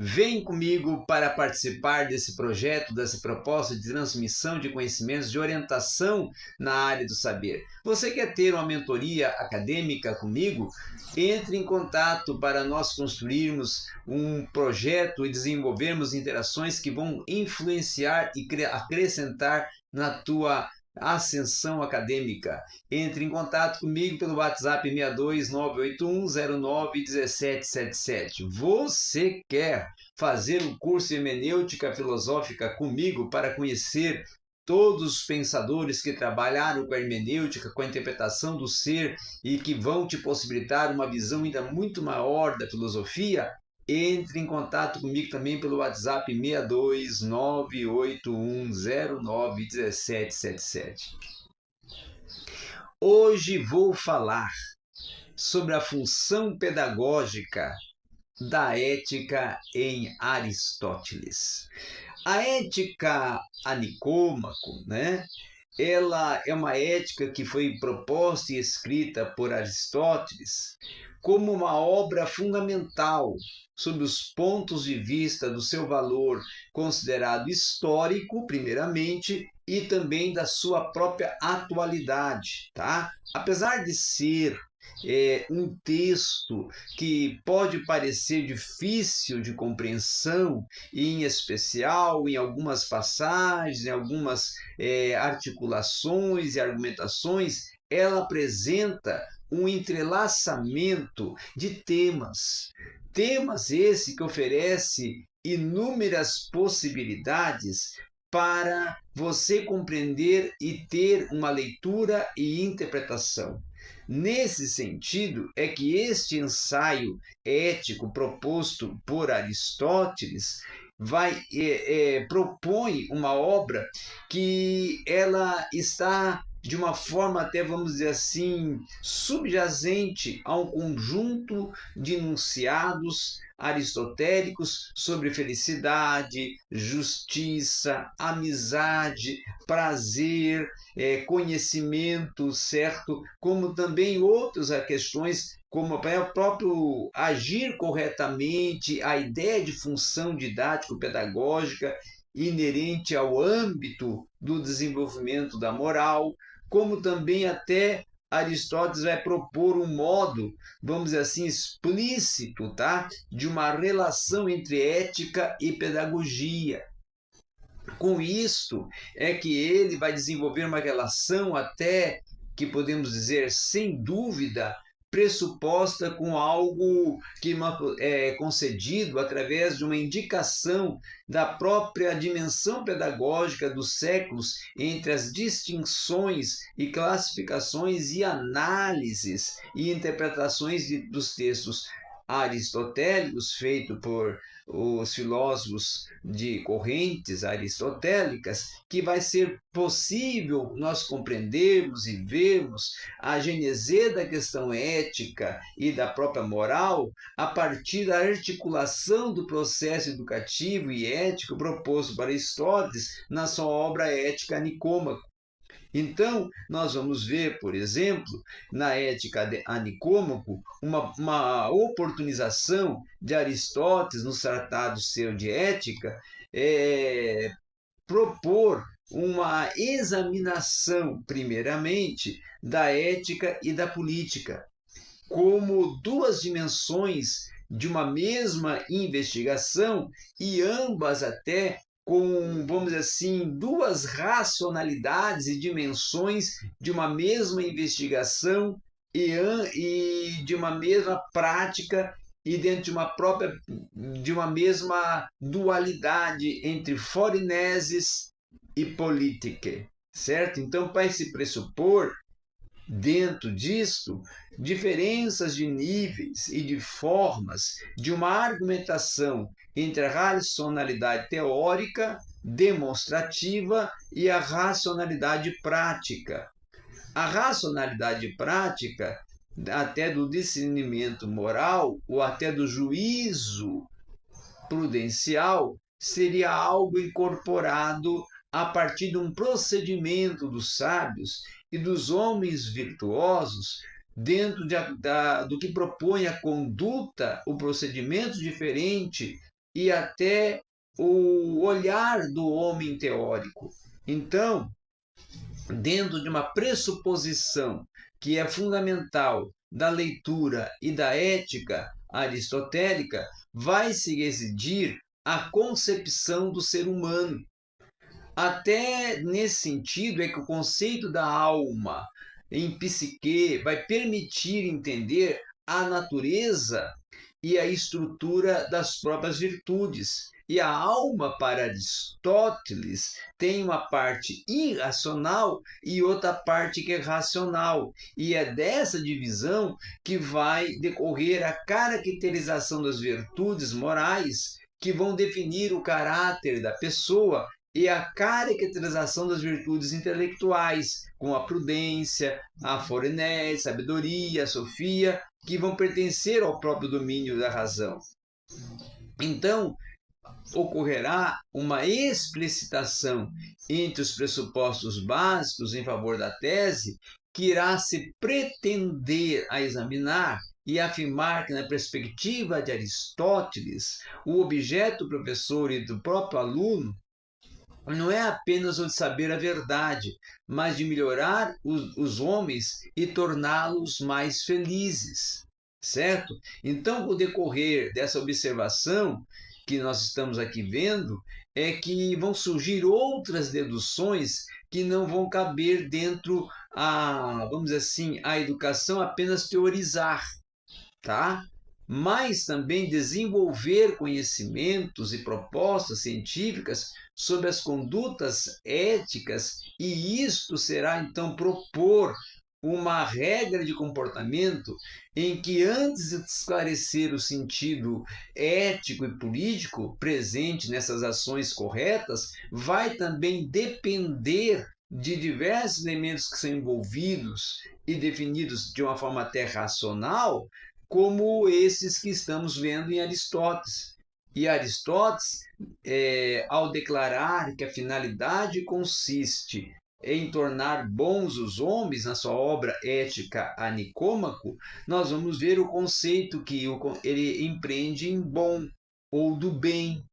Vem comigo para participar desse projeto, dessa proposta de transmissão de conhecimentos, de orientação na área do saber. Você quer ter uma mentoria acadêmica comigo? Entre em contato para nós construirmos um projeto e desenvolvermos interações que vão influenciar e acrescentar na tua ascensão acadêmica. Entre em contato comigo pelo WhatsApp 62981091777. Você quer fazer um curso de hermenêutica filosófica comigo para conhecer todos os pensadores que trabalharam com a hermenêutica, com a interpretação do ser e que vão te possibilitar uma visão ainda muito maior da filosofia? Entre em contato comigo também pelo WhatsApp 62981091777. Hoje vou falar sobre a função pedagógica da ética em Aristóteles. A ética a Nicômaco, ela é uma ética que foi proposta e escrita por Aristóteles como uma obra fundamental sob os pontos de vista do seu valor considerado histórico, primeiramente, e também da sua própria atualidade, tá? Apesar de ser um texto que pode parecer difícil de compreensão, em especial em algumas passagens, em algumas articulações e argumentações, ela apresenta um entrelaçamento de temas esse que oferece inúmeras possibilidades para você compreender e ter uma leitura e interpretação. Nesse sentido, é que este ensaio ético proposto por Aristóteles propõe uma obra que ela está de uma forma até, vamos dizer assim, subjacente a um conjunto de enunciados aristotélicos sobre felicidade, justiça, amizade, prazer, conhecimento, certo? Como também outras questões, como o próprio agir corretamente, a ideia de função didático-pedagógica inerente ao âmbito do desenvolvimento da moral, como também até Aristóteles vai propor um modo, vamos dizer assim, explícito, tá? De uma relação entre ética e pedagogia. Com isso é que ele vai desenvolver uma relação até que podemos dizer, sem dúvida, pressuposta com algo que é concedido através de uma indicação da própria dimensão pedagógica dos séculos entre as distinções e classificações e análises e interpretações dos textos aristotélicos feito por os filósofos de correntes aristotélicas, que vai ser possível nós compreendermos e vermos a gênese da questão ética e da própria moral a partir da articulação do processo educativo e ético proposto por Aristóteles na sua obra Ética a Nicômaco. Então, nós vamos ver, por exemplo, na Ética a Nicômaco, uma oportunização de Aristóteles nos tratados seus de ética, propor uma examinação, primeiramente, da ética e da política, como duas dimensões de uma mesma investigação e ambas até com, vamos dizer assim, duas racionalidades e dimensões de uma mesma investigação e de uma mesma prática e dentro de uma mesma dualidade entre foreneses e politike, certo? Então, para se pressupor dentro disto diferenças de níveis e de formas de uma argumentação entre a racionalidade teórica, demonstrativa e a racionalidade prática. A racionalidade prática, até do discernimento moral ou até do juízo prudencial, seria algo incorporado a partir de um procedimento dos sábios e dos homens virtuosos dentro do que propõe a conduta, o procedimento diferente e até o olhar do homem teórico. Então, dentro de uma pressuposição que é fundamental da leitura e da ética aristotélica, vai se residir a concepção do ser humano. Até nesse sentido é que o conceito da alma em psique vai permitir entender a natureza e a estrutura das próprias virtudes. E a alma, para Aristóteles, tem uma parte irracional e outra parte que é racional. E é dessa divisão que vai decorrer a caracterização das virtudes morais que vão definir o caráter da pessoa e a caracterização das virtudes intelectuais, com a prudência, a forenese, a sabedoria, a sofia, que vão pertencer ao próprio domínio da razão. Então, ocorrerá uma explicitação entre os pressupostos básicos em favor da tese, que irá se pretender a examinar e afirmar que, na perspectiva de Aristóteles, o objeto do professor e do próprio aluno não é apenas o de saber a verdade, mas de melhorar os homens e torná-los mais felizes, certo? Então, com o decorrer dessa observação que nós estamos aqui vendo, é que vão surgir outras deduções que não vão caber dentro vamos dizer assim, a educação apenas teorizar, tá? Mas também desenvolver conhecimentos e propostas científicas sobre as condutas éticas, e isto será então propor uma regra de comportamento em que, antes de esclarecer o sentido ético e político presente nessas ações corretas, vai também depender de diversos elementos que são envolvidos e definidos de uma forma até racional, como esses que estamos vendo em Aristóteles. E Aristóteles, ao declarar que a finalidade consiste em tornar bons os homens, na sua obra Ética a Nicômaco, nós vamos ver o conceito que ele empreende em bom ou do bem,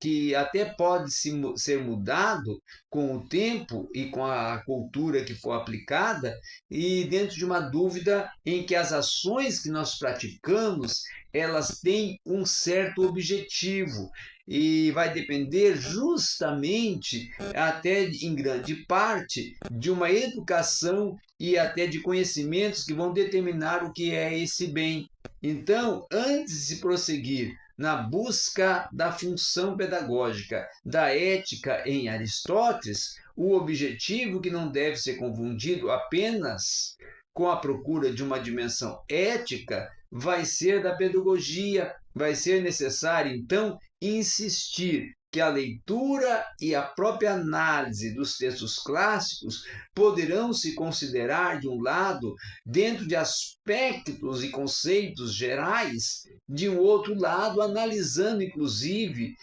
que até pode ser mudado com o tempo e com a cultura que for aplicada, e dentro de uma dúvida em que as ações que nós praticamos, elas têm um certo objetivo, e vai depender justamente, até em grande parte, de uma educação e até de conhecimentos que vão determinar o que é esse bem. Então, antes de se prosseguir na busca da função pedagógica da ética em Aristóteles, o objetivo, que não deve ser confundido apenas com a procura de uma dimensão ética, vai ser da pedagogia. Vai ser necessário, então, insistir que a leitura e a própria análise dos textos clássicos poderão se considerar, de um lado, dentro de aspectos e conceitos gerais, de um outro lado, analisando, inclusive,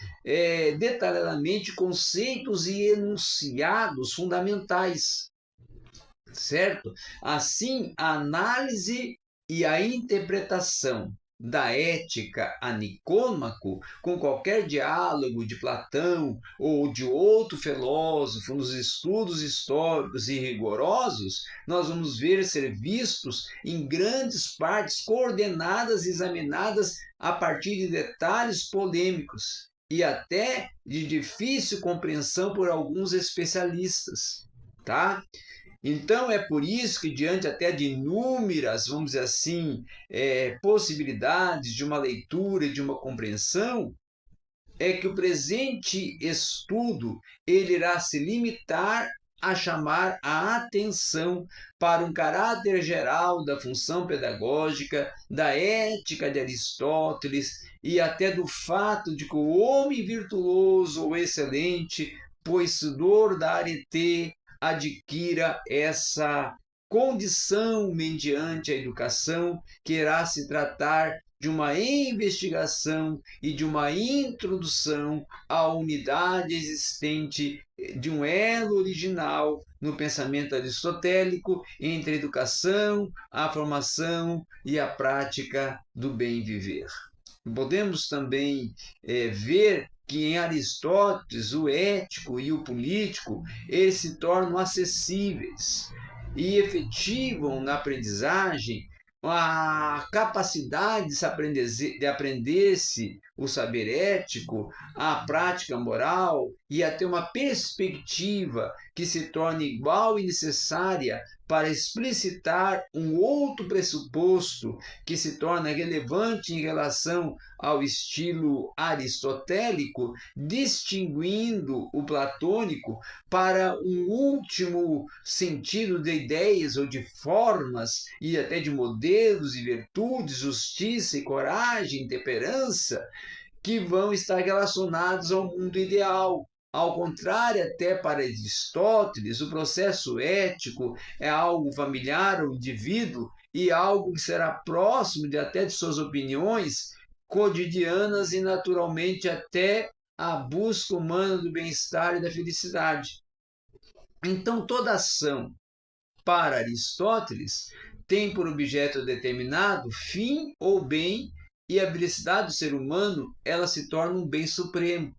detalhadamente conceitos e enunciados fundamentais, certo? Assim, a análise e a interpretação da Ética a Nicômaco, com qualquer diálogo de Platão ou de outro filósofo nos estudos históricos e rigorosos, nós vamos ver ser vistos em grandes partes coordenadas e examinadas a partir de detalhes polêmicos e até de difícil compreensão por alguns especialistas, tá? Então, é por isso que, diante até de inúmeras, vamos dizer assim, possibilidades de uma leitura e de uma compreensão, é que o presente estudo ele irá se limitar a chamar a atenção para um caráter geral da função pedagógica, da ética de Aristóteles e até do fato de que o homem virtuoso ou excelente, possuidor da arete, adquira essa condição mediante a educação, que irá se tratar de uma investigação e de uma introdução à unidade existente de um elo original no pensamento aristotélico entre a educação, a formação e a prática do bem viver. podemos também ver que em Aristóteles o ético e o político eles se tornam acessíveis e efetivam na aprendizagem a capacidade de aprender-se o saber ético, a prática moral e a ter uma perspectiva que se torne igual e necessária para explicitar um outro pressuposto que se torna relevante em relação ao estilo aristotélico, distinguindo o platônico para um último sentido de ideias ou de formas e até de modelos e virtudes, justiça e coragem, temperança, que vão estar relacionados ao mundo ideal. Ao contrário, até para Aristóteles, o processo ético é algo familiar ao indivíduo e algo que será próximo até de suas opiniões cotidianas e naturalmente até a busca humana do bem-estar e da felicidade. Então, toda ação para Aristóteles tem por objeto determinado fim ou bem, e a felicidade do ser humano ela se torna um bem supremo.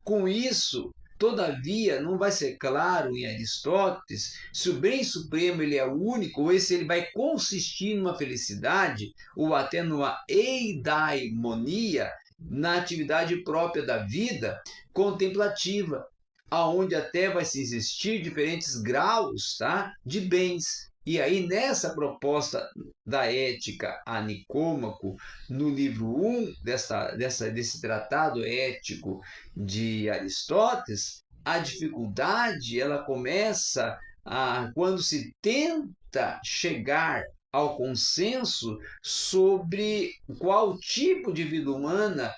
Com isso, todavia, não vai ser claro em Aristóteles se o bem supremo ele é único ou se ele vai consistir numa felicidade ou até numa eudaimonia na atividade própria da vida contemplativa, aonde até vai se existir diferentes graus, tá, de bens. E aí, nessa proposta da ética a Nicômaco, no livro 1 desse tratado ético de Aristóteles, a dificuldade ela começa quando se tenta chegar ao consenso sobre qual tipo de vida humana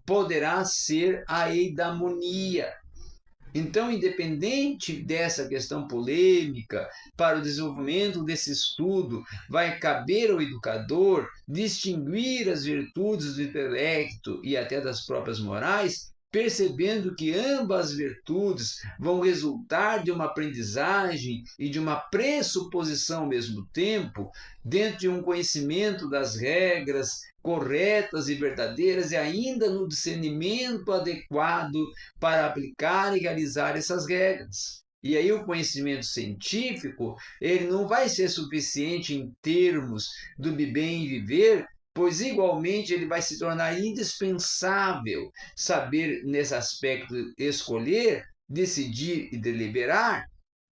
poderá ser a eudaimonia. Então, independente dessa questão polêmica, para o desenvolvimento desse estudo, vai caber ao educador distinguir as virtudes do intelecto e até das próprias morais, percebendo que ambas as virtudes vão resultar de uma aprendizagem e de uma pressuposição ao mesmo tempo, dentro de um conhecimento das regras corretas e verdadeiras e ainda no discernimento adequado para aplicar e realizar essas regras. E aí o conhecimento científico, ele não vai ser suficiente em termos do bem viver, pois igualmente ele vai se tornar indispensável saber nesse aspecto escolher, decidir e deliberar,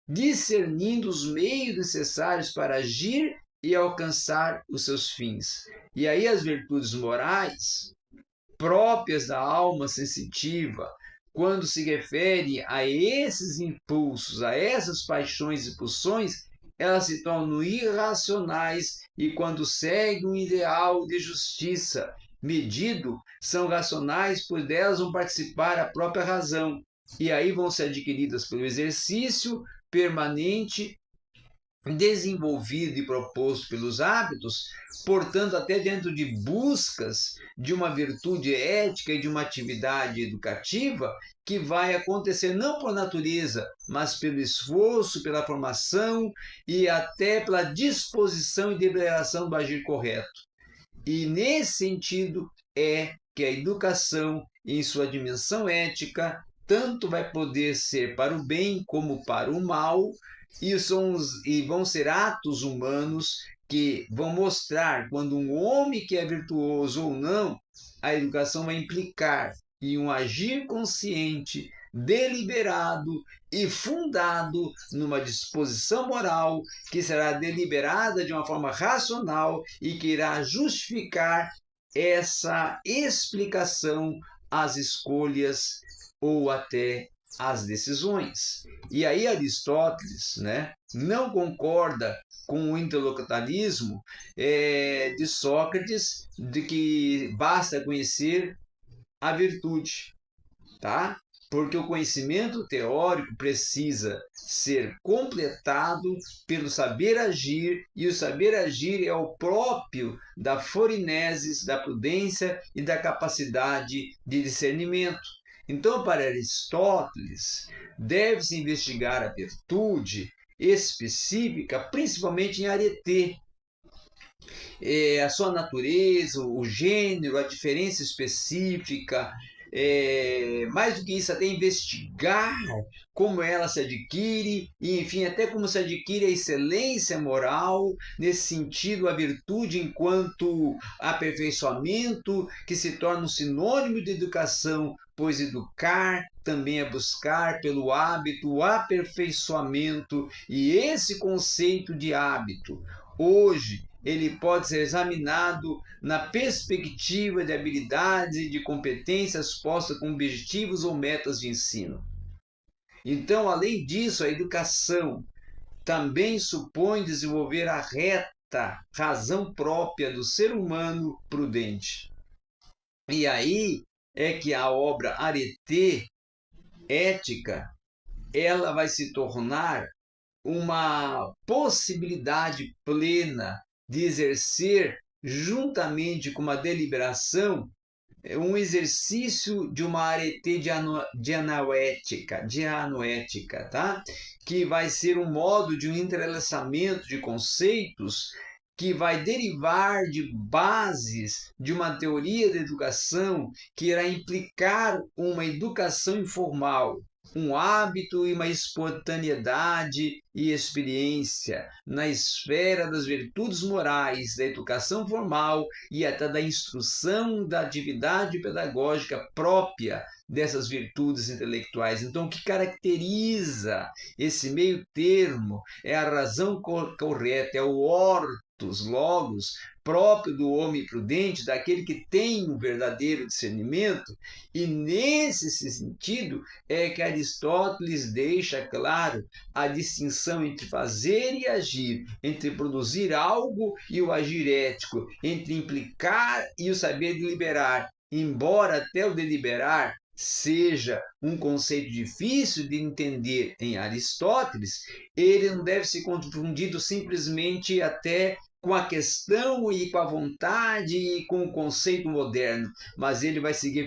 discernindo os meios necessários para agir e alcançar os seus fins. E aí as virtudes morais próprias da alma sensitiva, quando se refere a esses impulsos, a essas paixões e pulsões, elas se tornam irracionais e quando seguem um ideal de justiça medido, são racionais, pois delas vão participar a própria razão. E aí vão ser adquiridas pelo exercício permanente, desenvolvido e proposto pelos hábitos, portanto, até dentro de buscas de uma virtude ética e de uma atividade educativa que vai acontecer não por natureza, mas pelo esforço, pela formação e até pela disposição e deliberação do agir correto. E nesse sentido é que a educação, em sua dimensão ética, tanto vai poder ser para o bem como para o mal, e vão ser atos humanos que vão mostrar quando um homem que é virtuoso ou não, a educação vai implicar em um agir consciente, deliberado e fundado numa disposição moral que será deliberada de uma forma racional e que irá justificar essa explicação às escolhas ou até as decisões. E aí Aristóteles, não concorda com o intelectualismo de Sócrates, de que basta conhecer a virtude, tá? Porque o conhecimento teórico precisa ser completado pelo saber agir, e o saber agir é o próprio da forinesis, da prudência e da capacidade de discernimento. Então, para Aristóteles, deve-se investigar a virtude específica, principalmente em Arete. a sua natureza, o gênero, a diferença específica, mais do que isso, até investigar como ela se adquire, e enfim, até como se adquire a excelência moral, nesse sentido, a virtude enquanto aperfeiçoamento, que se torna um sinônimo de educação, pois educar também é buscar pelo hábito o aperfeiçoamento, e esse conceito de hábito, hoje, ele pode ser examinado na perspectiva de habilidades e de competências postas com objetivos ou metas de ensino. Então, além disso, a educação também supõe desenvolver a reta razão própria do ser humano prudente. E aí é que a obra Arete ética, ela vai se tornar uma possibilidade plena de exercer, juntamente com uma deliberação, um exercício de uma arete dianoética, tá? Que vai ser um modo de um entrelaçamento de conceitos que vai derivar de bases de uma teoria da educação que irá implicar uma educação informal, um hábito e uma espontaneidade e experiência na esfera das virtudes morais, da educação formal e até da instrução da atividade pedagógica própria dessas virtudes intelectuais. Então, o que caracteriza esse meio termo é a razão correta, é o logos, próprio do homem prudente, daquele que tem um verdadeiro discernimento, e nesse sentido é que Aristóteles deixa claro a distinção entre fazer e agir, entre produzir algo e o agir ético, entre implicar e o saber deliberar, embora até o deliberar seja um conceito difícil de entender em Aristóteles, ele não deve ser confundido simplesmente até com a questão e com a vontade e com o conceito moderno, mas ele vai seguir